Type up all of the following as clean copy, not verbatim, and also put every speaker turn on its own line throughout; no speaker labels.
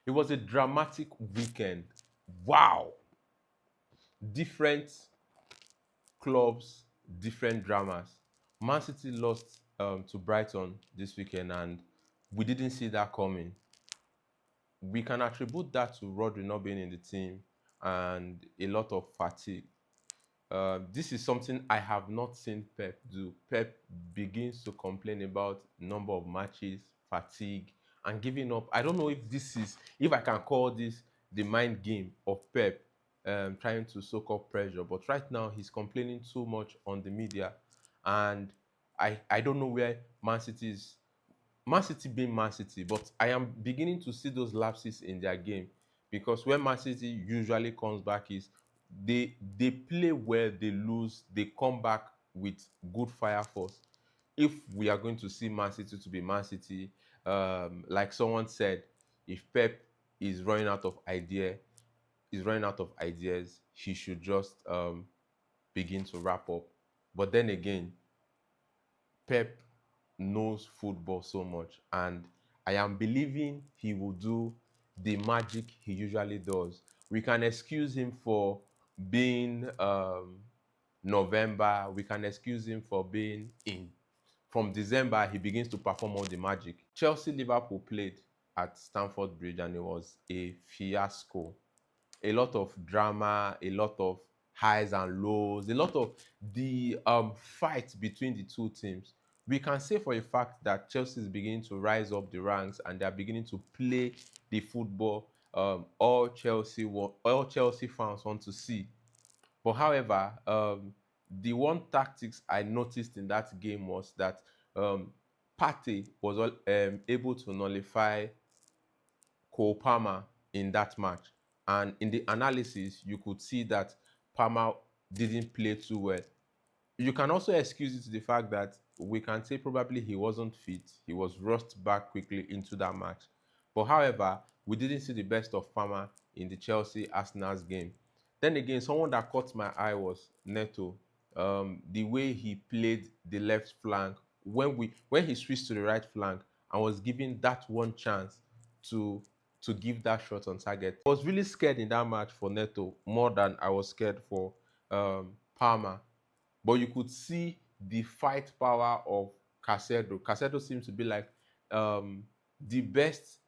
It was a dramatic weekend. Wow. Different clubs, different dramas. Man City lost to Brighton this weekend, and we didn't see that coming. We can attribute that to Rodri not being in the team and a lot of fatigue. This is something I have not seen Pep do. Pep begins to complain about number of matches, fatigue, and giving up. I don't know if I can call this the mind game of Pep trying to soak up pressure. But right now, he's complaining too much on the media, and I don't know where Man City is. Man City being Man City, but I am beginning to see those lapses in their game because when Man City usually comes back is they play well, they lose, they come back with good fire force. If we are going to see Man City to be Man City, like someone said, if Pep is running out of ideas, he should just begin to wrap up. But then again, Pep knows football so much, and I am believing he will do the magic he usually does. We can excuse him for being November. We can excuse him for being in. From December, he begins to perform all the magic. Chelsea Liverpool played at Stamford Bridge, and it was a fiasco. A lot of drama, a lot of highs and lows, a lot of the fight between the two teams. We can say for a fact that Chelsea is beginning to rise up the ranks and they are beginning to play the football all Chelsea fans want to see. But however, the one tactics I noticed in that game was that Partey was able to nullify Cole Palmer in that match. And in the analysis, you could see that Palmer didn't play too well. You can also excuse it to the fact that we can say probably he wasn't fit. He was rushed back quickly into that match. But however, we didn't see the best of Palmer in the Chelsea Arsenal's game. Then again, someone that caught my eye was Neto. The way he played the left flank when he switched to the right flank and was given that one chance to give that shot on target. I was really scared in that match for Neto more than I was scared for Palmer. But you could see the fight power of Casedo. Casedo seems to be like the best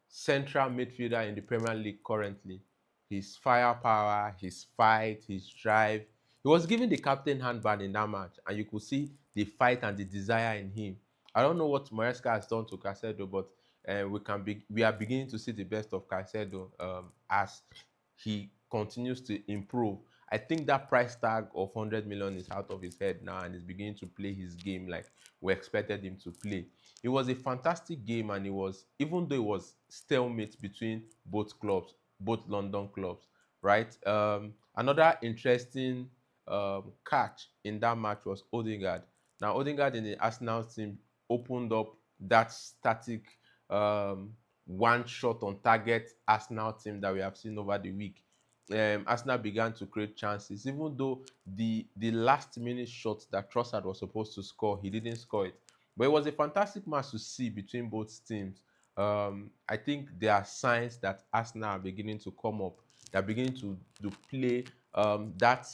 central midfielder in the Premier League currently. His firepower, his fight, his drive. He was given the captain handband in that match, and you could see the fight and the desire in him. I don't know what Maresca has done to Casedo, but we are beginning to see the best of Casedo as he continues to improve. I think that price tag of 100 million is out of his head now and is beginning to play his game like we expected him to play. It was a fantastic game, and it was, even though it was stalemate between both clubs, both London clubs, right? Another interesting catch in that match was Odegaard. Now, Odegaard in the Arsenal team opened up that static one shot on target Arsenal team that we have seen over the week. Arsenal began to create chances, even though the last minute shot that Trossard was supposed to score, he didn't score it. But it was a fantastic match to see between both teams. I think there are signs that Arsenal are beginning to come up. They're beginning to play that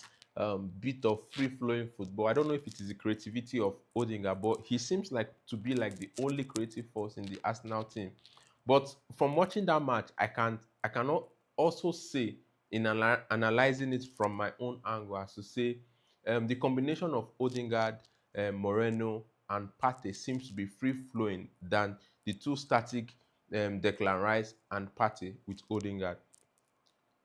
bit of free-flowing football. I don't know if it is the creativity of Odegaard, but he seems like to be like the only creative force in the Arsenal team. But from watching that match, I cannot also say in analyzing it from my own angle as to say the combination of Odegaard, Moreno, and Partey seems to be free-flowing than the two static Declan Rice and Partey with Odegaard.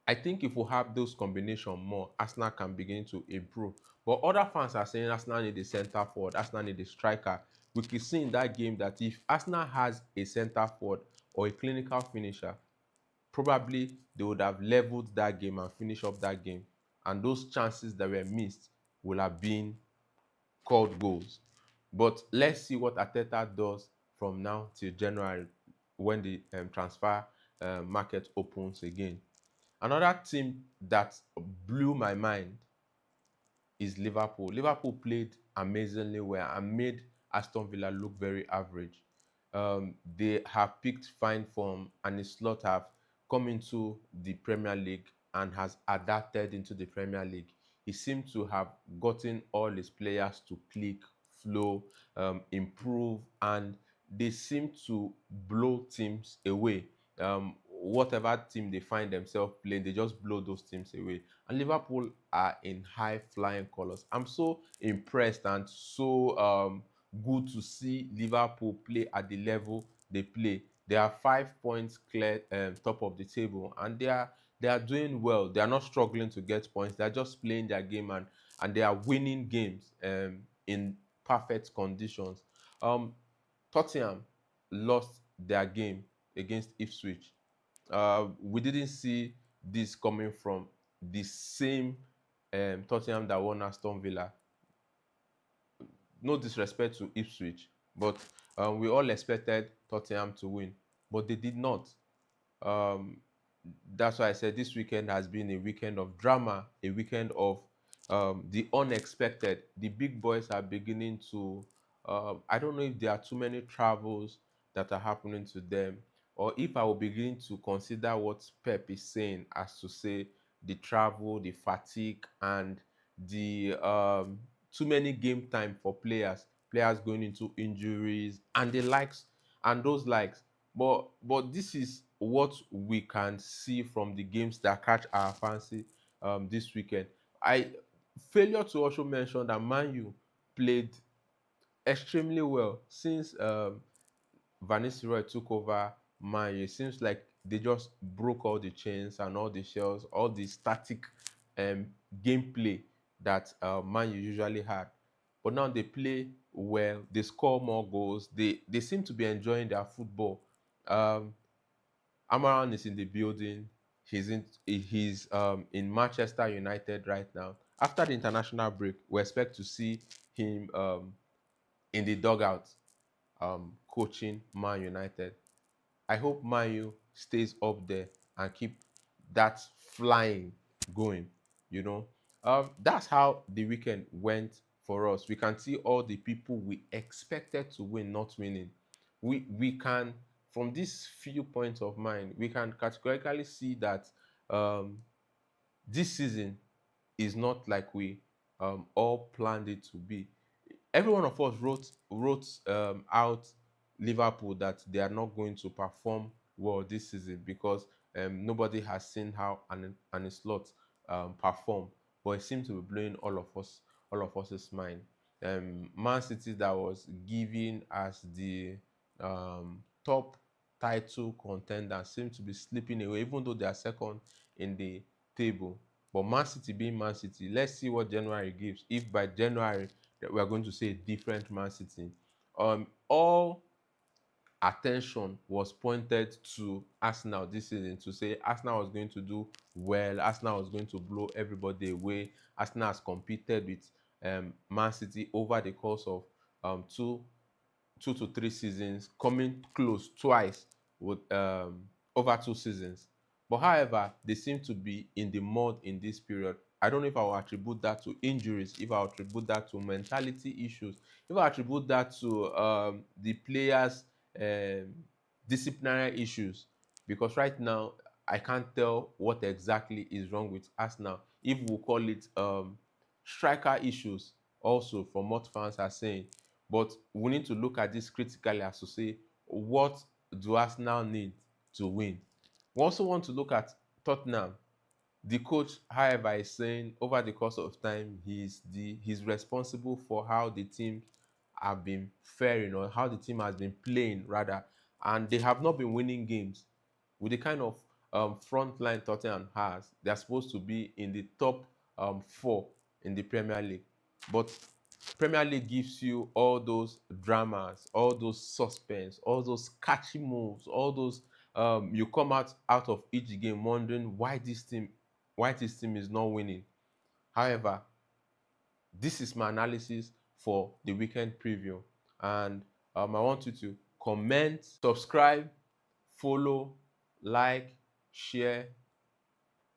I think if we have those combination more, Arsenal can begin to improve. But other fans are saying Arsenal need a centre forward, Arsenal need a striker. We could see in that game that if Arsenal has a centre forward or a clinical finisher, probably they would have leveled that game and finished up that game. And those chances that were missed will have been called goals. But let's see what Arteta does from now till January when the transfer market opens again. Another team that blew my mind is Liverpool. Liverpool played amazingly well and made Aston Villa look very average. they have picked fine form, and his slot have come into the Premier League and has adapted into the Premier League. He seemed to have gotten all his players to click, flow, improve, and they seem to blow teams away. Whatever team they find themselves playing, they just blow those teams away. And Liverpool are in high flying colors. I'm so impressed and so good to see Liverpool play at the level they play. They are 5 points clear top of the table, and they are doing well. They are not struggling to get points. They are just playing their game, and they are winning games in perfect conditions. Um, Tottenham lost their game against Ipswich. We didn't see this coming from the same Tottenham that won Aston Villa. No disrespect to Ipswich, but we all expected Tottenham to win, but they did not. Um, that's why I said this weekend has been a weekend of drama, a weekend of the unexpected. The big boys are beginning to. I don't know if there are too many travels that are happening to them, or if I will begin to consider what Pep is saying, as to say the travel, the fatigue, and the too many game time for players going into injuries and the likes and those likes. But this is what we can see from the games that catch our fancy this weekend. I failure to also mention that Man U played extremely well since Van Nistelrooy took over Man U. It seems like they just broke all the chains and all the shells, all the static um, gameplay that Man U usually had. But now they play well, they score more goals, they seem to be enjoying their football. Um, Amaran is in the building. He's in Manchester United right now. After the international break, we expect to see him in the dugout coaching Man United. I hope Man U stays up there and keep that flying going. You know, that's how the weekend went for us. We can see all the people we expected to win not winning. We can, from these few points of mine, we can categorically see that um, this season is not like we all planned it to be. Every one of us wrote out Liverpool that they are not going to perform well this season because nobody has seen how an slot perform. But it seems to be blowing all of us's mind. Man City, that was given as the top title contender, seem to be slipping away, even though they are second in the table. But Man City being Man City, let's see what January gives. If by January that we are going to see a different Man City. All attention was pointed to Arsenal this season to say Arsenal was going to do well, Arsenal was going to blow everybody away. Arsenal has competed with Man City over the course of two to three seasons, coming close twice with over 2 seasons. But however, they seem to be in the mud in this period. I don't know if I will attribute that to injuries, if I will attribute that to mentality issues, if I attribute that to the players' um, disciplinary issues. Because right now, I can't tell what exactly is wrong with Arsenal. If we call it striker issues, also from what fans are saying. But we need to look at this critically as to say, what do Arsenal need to win? We also want to look at Tottenham. The coach, however, is saying over the course of time, he's responsible for how the team have been faring, or how the team has been playing rather, and they have not been winning games with the kind of front line Tottenham has. They're supposed to be in the top four in the Premier League, but Premier League gives you all those dramas, all those suspense, all those catchy moves, all those you come out of each game wondering why this team is not winning. However, this is my analysis for the weekend preview, and I want you to comment, subscribe, follow, like, share.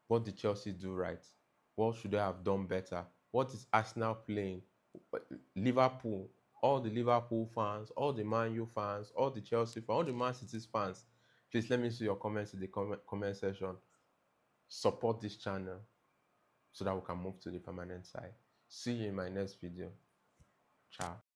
What did Chelsea do right? What should they have done better? What is Arsenal playing? Liverpool, all the Liverpool fans, all the Man U fans, all the Chelsea fans, all the Man City fans, please let me see your comments in the comment section. Support this channel so that we can move to the permanent side. See you in my next video. Ciao.